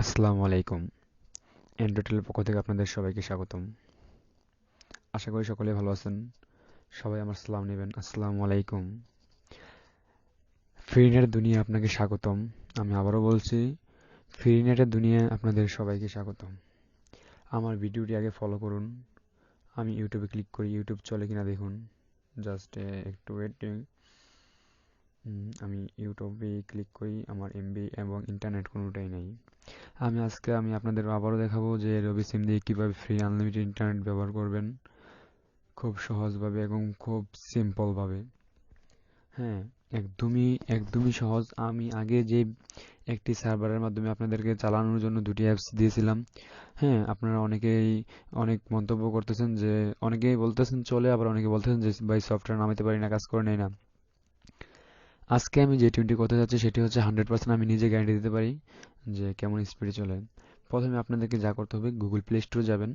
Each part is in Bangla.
আসসালামু আলাইকুম। এন্ডোটেলের পক্ষ থেকে আপনাদের সবাইকে স্বাগতম। আশা করি সকলে ভালো আছেন। সবাই আমার সালাম নেবেন। আসসালামু আলাইকুম। ফ্রিনেটের দুনিয়া আপনাকে স্বাগতম। আমি আবারও বলছি, ফ্রিনেটের দুনিয়ায় আপনাদের সবাইকে স্বাগতম। আমার ভিডিওটি আগে ফলো করুন। আমি ইউটিউবে ক্লিক করি, ইউটিউব চলে কিনা দেখুন। জাস্ট একটু ওয়েটিং। আমি ইউটিউবে ক্লিক করি, আমার এমবি এবং ইন্টারনেট কোনোটাই নেই। আমি আপনাদের আবারও দেখাবো যে রবি সিম দিয়ে কীভাবে ফ্রি আনলিমিটেড ইন্টারনেট ব্যবহার করবেন খুব সহজভাবে এবং খুব সিম্পলভাবে। হ্যাঁ, একদমই একদমই সহজ। আমি আগে যে একটি সার্ভারের মাধ্যমে আপনাদেরকে চালানোর জন্য দুটি অ্যাপস দিয়েছিলাম। হ্যাঁ, আপনারা অনেকেই অনেক মন্তব্য করতেছেন, যে অনেকেই বলতেছেন চলে, আবার অনেকে বলতেছেন যে ভাই সফটওয়্যার নামাতে পারি না, কাজ করে নেই না। আজকে আমি যে টিমটি করতে যাচ্ছি সেটি হচ্ছে 100% আমি নিজে গ্যারান্টি দিতে পারি যে কেমন স্পিডে চলে। প্রথমে আপনাদেরকে যা করতে হবে, গুগল প্লে স্টোরে যাবেন।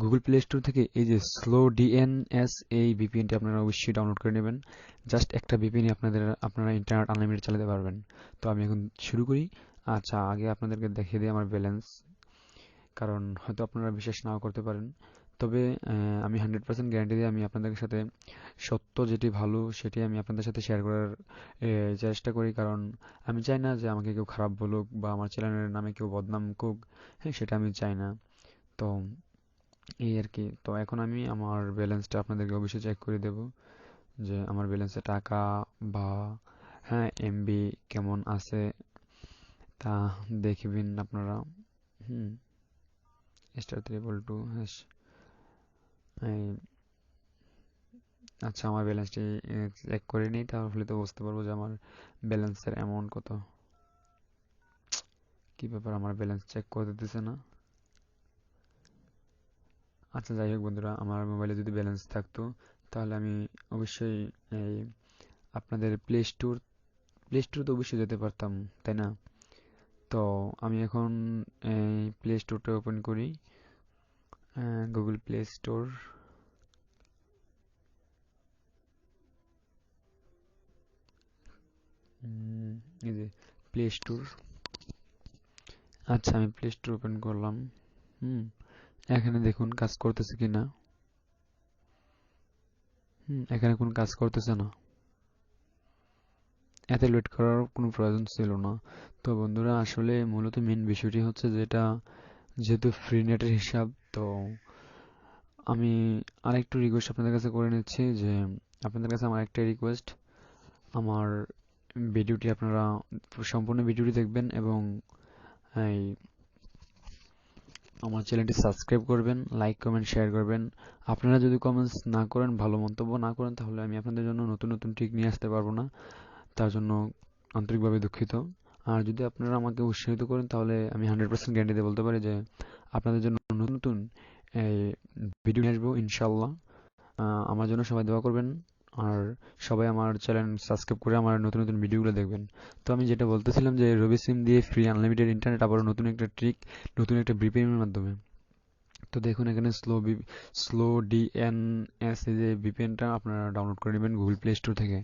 গুগল প্লে স্টোর থেকে এই যে স্লো ডিএনএস, এই ভিপিএনটি আপনারা অবশ্যই ডাউনলোড করে নেবেন। জাস্ট একটা ভিপিএনই আপনারা ইন্টারনেট আনলিমিটেড চালাতে পারবেন। তো আমি এখন শুরু করি। আচ্ছা, আগে আপনাদেরকে দেখিয়ে দিই আমার ব্যালেন্স, কারণ হয়তো আপনারা বিশ্বাস নাও করতে পারেন। তবে আমি 100% গ্যারান্টি দিয়ে আমি আপনাদের সাথে সত্য যেটি ভালো সেটি আমি আপনাদের সাথে শেয়ার করার চেষ্টা করি, কারণ আমি চাই না যে আমাকে কেউ খারাপ বলুক বা আমার চ্যানেলের নামে কেউ বদনাম করুক। হ্যাঁ, সেটা আমি চাই না। তো এই আর কি। তো এখন আমি আমার ব্যালেন্সটা আপনাদেরকে অবশ্যই চেক করে দেব, যে আমার ব্যালেন্সে টাকা বা হ্যাঁ এমবি কেমন আছে তা দেখবেন আপনারা। হুম, *322# এই আচ্ছা, আমার ব্যালেন্সটি চেক করে নিই, তাহলে তো বুঝতে পারবো যে আমার ব্যালেন্সের অ্যামাউন্ট কত। কি ব্যাপার, আমার ব্যালেন্স চেক করতে দিতেছে না। আচ্ছা, যাই হোক বন্ধুরা, আমার মোবাইলে যদি ব্যালেন্স থাকতো তাহলে আমি অবশ্যই এই আপনাদের প্লে স্টোর তো অবশ্যই যেতে পারতাম, তাই না? তো আমি এখন এই প্লে স্টোরটা ওপেন করি। Google play store. এই যে প্লে স্টোর। আচ্ছা, আমি প্লে স্টোর ওপেন করলাম। হুম, এখানে দেখুন কাজ করতেছে কিনা। এখানে কোনো কাজ করতেছে না। এত লেট করার কোনো প্রয়োজন ছিল না। তো বন্ধুরা, আসলে মূলত মেন বিষয়টি হচ্ছে যেটা, যেহেতু ফ্রি নেটের হিসাব, তো আমি আরেকটু রিকোয়েস্ট আপনাদের কাছে করে নিচ্ছি, যে আপনাদের কাছে আমার একটা রিকোয়েস্ট, আমার ভিডিওটি আপনারা সম্পূর্ণ ভিডিওটি দেখবেন এবং এই আমার চ্যানেলটি সাবস্ক্রাইব করবেন, লাইক কমেন্ট শেয়ার করবেন। আপনারা যদি কমেন্টস না করেন, ভালো মন্তব্য না করেন, তাহলে আমি আপনাদের জন্য নতুন নতুন ট্রিক নিয়ে আসতে পারবো না। তার জন্য আন্তরিকভাবে দুঃখিত। আর যদি আপনারা আমাকে উৎসাহিত করেন, তাহলে আমি 100% গ্যারান্টি দিয়ে বলতে পারি যে আপনাদের জন্য নতুন নতুন এই ভিডিও নিয়ে আসবো ইনশাল্লাহ। আমার জন্য সবাই দোয়া করবেন। আর সবাই আমার চ্যানেল সাবস্ক্রাইব করে আমার নতুন নতুন ভিডিওগুলো দেখবেন। তো আমি যেটা বলতেছিলাম, যে রবি সিম দিয়ে ফ্রি আনলিমিটেড ইন্টারনেট, আবারও নতুন একটা ট্রিক, নতুন একটা ভিপিএন এর মাধ্যমে। তো দেখুন এখানে স্লো ডিএনএস, এই যে ভিপিএনটা আপনারা ডাউনলোড করে নেবেন গুগল প্লে স্টোর থেকে।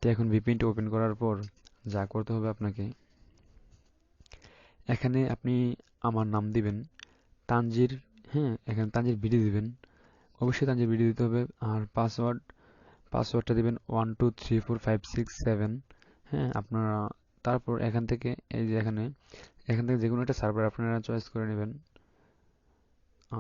তো এখন ভিপিএনটা ওপেন করার পর যা করতে হবে আপনাকে, এখানে আপনি আমার নাম দিবেন তানজির। হ্যাঁ, এখানে তানজির বিডি দিবেন, অবশ্যই তানজির বিডি দিতে হবে। আর পাসওয়ার্ডটা দিবেন 123456 7। হ্যাঁ, আপনারা তারপর এখান থেকে এই যে এখান থেকে যে কোনো একটা সার্ভার আপনারা চয়েস করে নেবেন।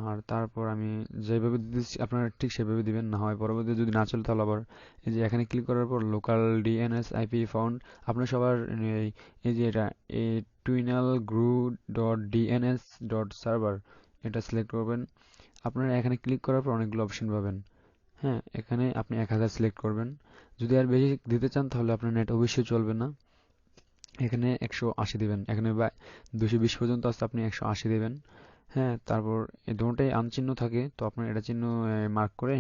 আর তারপর আমি যেভাবে দিচ্ছি আপনারা ঠিক সেভাবে দিবেন, না হয় পরবর্তীতে যদি না চলে তাহলে আবার এই যে এখানে ক্লিক করার পর লোকাল ডিএনএস আইপি ফাউন্ড, আপনার সবার এই এই যে এটা এই টুইনাল গ্রু ডট ডিএনএস ডট সার্ভার, এটা সিলেক্ট করবেন। আপনারা এখানে ক্লিক করার পর অনেকগুলো অপশন পাবেন। হ্যাঁ, এখানে আপনি 1000 সিলেক্ট করবেন। যদি আর বেশি দিতে চান তাহলে আপনার নেট অবশ্যই চলবে না। এখানে 180 দিবেন, এখানে বা 220 পর্যন্ত আছে, আপনি 180 দিবেন। হ্যাঁ, তারপর এই দুটোটাই আনচিহ্ন থাকে, তো আপনার এটা চিহ্ন মার্ক করে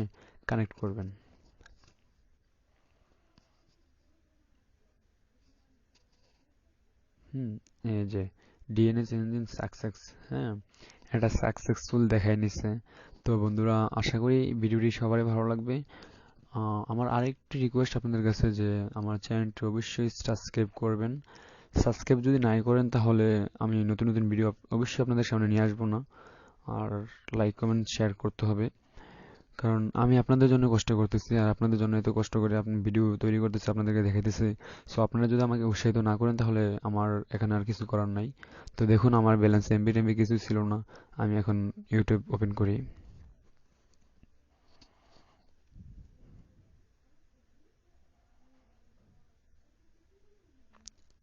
কানেক্ট করবেন। হুম, এই যে ডিএনএস ইঞ্জিন সাকসেস। হ্যাঁ, এটা সাকসেসফুল দেখাই নিচ্ছে। তো বন্ধুরা, আশা করি ভিডিওটি সবারই ভালো লাগবে। আমার আরেকটি রিকোয়েস্ট আপনাদের কাছে, যে আমার চ্যানেলটি অবশ্যই সাবস্ক্রাইব করবেন। সাবস্ক্রাইব যদি নাই করেন তাহলে আমি নতুন নতুন ভিডিও অবশ্যই আপনাদের সামনে নিয়ে আসবো না। আর লাইক কমেন্ট শেয়ার করতে হবে, কারণ আমি আপনাদের জন্য কষ্ট করতেছি, আর আপনাদের জন্য এত কষ্ট করে আপনি ভিডিও তৈরি করতেছি, আপনাদেরকে দেখাইতেছি। সো আপনারা যদি আমাকে উৎসাহিত না করেন তাহলে আমার এখানে আর কিছু করার নাই। তো দেখুন আমার ব্যালেন্স এমবি টেমবি কিছু ছিল না। আমি এখন ইউটিউব ওপেন করি।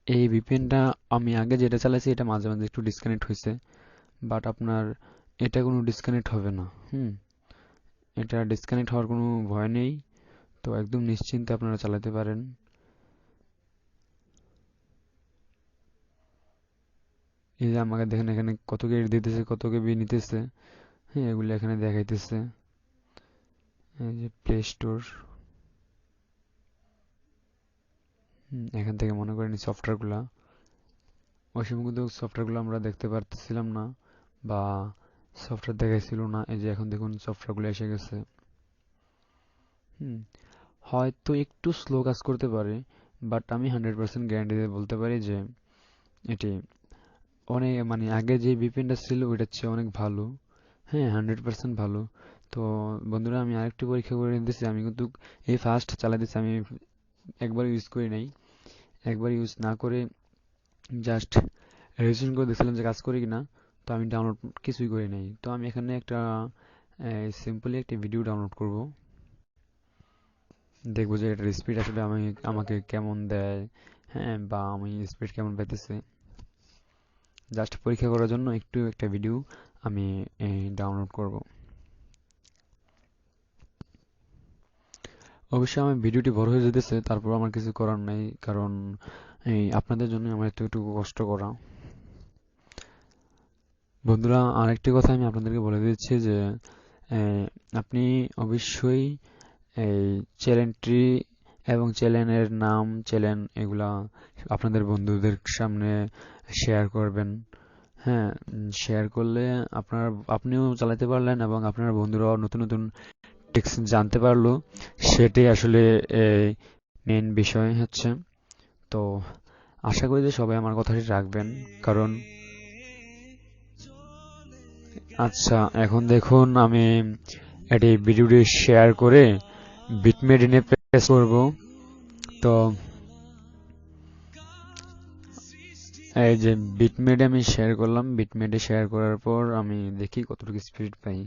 এই ভিপিএনটা আমি আগে যেটা চালাইছি এটা মাঝে মাঝে একটু ডিসকানেক্ট হয়েছে, বাট আপনার এটা কোনো ডিসকানেক্ট হবে না। এটা ডিসকানেক্ট হওয়ার কোনো ভয় নেই। তো একদম নিশ্চিন্তে আপনারা চালাতে পারেন। এই যে আমাকে দেখেন এখানে কত কেবি দিতেছে, কত কেবি নিতেছে। এগুলো এখানে দেখাইতেছে। এই যে প্লে স্টোর, এখান থেকে মনে করেন সফটওয়্যারগুলো, ওই সময় কিন্তু সফটওয়্যারগুলো আমরা দেখতে পারতেছিলাম না, বা সফটওয়্যার দেখাইছিল না। এই যে এখন দেখুন সফটওয়্যারগুলো এসে গেছে। হুম হয়তো একটু স্লো কাজ করতে পারে, বাট আমি 100% গ্যারান্টি দিয়ে বলতে পারি যে এটি অনেক, মানে আগে যে ভিপিএনটা ছিল ওইটার চেয়ে অনেক ভালো। 100% ভালো। তো বন্ধুরা, আমি আরেকটু পরীক্ষা করে নিতেছি। আমি কিন্তু এই ফার্স্ট চালাতেছি, আমি একবার ইউজ করি নাই। একবার ইউজ না করে জাস্ট রেজিস্ট্রেশন করে দেখছিলাম যে কাজ করে কিনা। তো আমি ডাউনলোড কিছুই করি নাই। তো আমি এখানে একটা সিম্পলি একটা ভিডিও ডাউনলোড করব, দেখবো যে এটার স্পিড আসলে আমাকে কেমন দেয়, বা আমি স্পিড কেমন পাইতেছি। জাস্ট পরীক্ষা করার জন্য একটু একটা ভিডিও আমি ডাউনলোড করব। অবশ্যই আমার ভিডিওটি বড় হয়ে যেতেছে, তারপর আমার কিছু করার নাই, কারণ এই আপনাদের জন্য আমার একটু কষ্ট করা। বন্ধুরা, আরেকটি কথা আমি আপনাদেরকে বলে দিচ্ছি যে আপনি অবশ্যই এই চ্যানেলটি এবং চ্যানেলের নাম, চ্যানেল এগুলা আপনাদের বন্ধুদের সামনে শেয়ার করবেন। শেয়ার করলে আপনিও চালাতে পারলেন এবং আপনার বন্ধুরাও নতুন নতুন টিপস জানতে পারলো। সেটাই আসলে মেন বিষয় হচ্ছে। তো আশা করি যে সবাই আমার কথাটি রাখবেন, কারণ আচ্ছা, এখন দেখুন আমি এটি ভিডিওটি শেয়ার করে বিটমেডিনে প্রেস করব। তো এই যে বিটমেডে আমি শেয়ার করলাম, বিটমেডে শেয়ার করার পর আমি দেখি কতটুকু স্পিড পাই।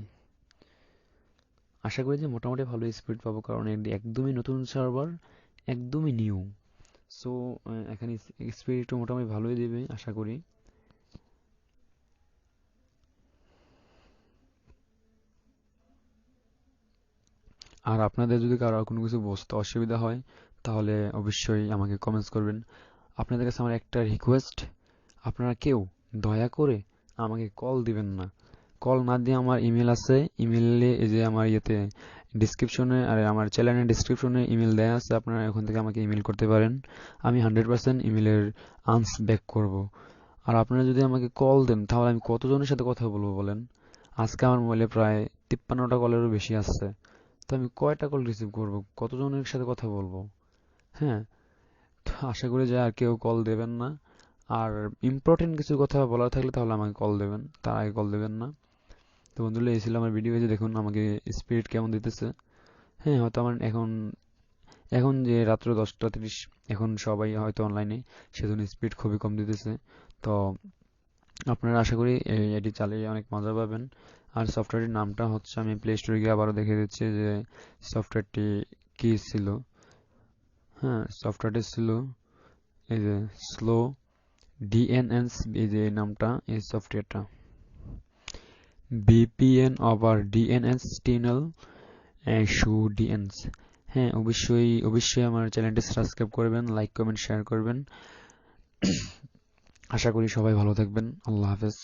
আশা করি যে মোটামুটি ভালো স্পিড পাবো, কারণ এটি একদমই নতুন সার্ভার, একদমই নিউ। সো এখানে স্পিড একটু মোটামুটি ভালোই দেবে আশা করি। আর আপনাদের যদি কারো কোনো কিছু বুঝতে অসুবিধা হয় তাহলে অবশ্যই আমাকে কমেন্টস করবেন। আপনাদের কাছে আমার একটা রিকোয়েস্ট, আপনারা কেউ দয়া করে আমাকে কল দিবেন না। কল না দিয়ে আমার ইমেল আছে, ইমেলে এই যে আমার ইয়েতে ডিসক্রিপশনে আর আমার চ্যানেলের ডিসক্রিপশনে ইমেল দেওয়া আছে, আপনারা ওখান থেকে আমাকে ইমেল করতে পারেন। আমি 100% ইমেলের আনসার ব্যাক করব। আর আপনারা যদি আমাকে কল দেন তাহলে আমি কতজনের সাথে কথা বলবো বলেন? আজকে আমার মোবাইলে প্রায় 53টা কলেরও বেশি আসছে। তো আমি কয়টা কল রিসিভ করব, কতজনের সাথে কথা বলবো? হ্যাঁ তো আশা করি যে আর কেউ কল দেবেন না। আর ইম্পর্টেন্ট কিছু কথা বলার থাকলে তাহলে আমাকে কল দেবেন, তার আগে কল দেবেন না। তো বন্ধুরা, এই ছিল আমার ভিডিও। যে দেখুন আমাকে স্পিড কেমন দিতেছে। হয়তো আমার এখন এখন যে রাত্র 10টা 30, এখন সবাই হয়তো অনলাইনে, সেজন্য স্পিড খুবই কম দিতেছে। তো আপনারা আশা করি এটি চালিয়ে অনেক মজা পাবেন। আর সফটওয়্যারটির নামটা হচ্ছে, আমি প্লে স্টোরে গিয়ে আবারও দেখে দিচ্ছি যে সফটওয়্যারটি কি ছিল। সফটওয়্যারটি ছিল এই যে স্লো ডিএনএস, এই যে নামটা, এই সফটওয়্যারটা ভিপিএন ওভার ডিএনএস টানেল শু ডিএনএস। অবশ্যই অবশ্যই আমার চ্যানেলটি সাবস্ক্রাইব করবেন, লাইক কমেন্ট শেয়ার করবেন। আশা করি সবাই ভালো থাকবেন। আল্লাহ হাফেজ।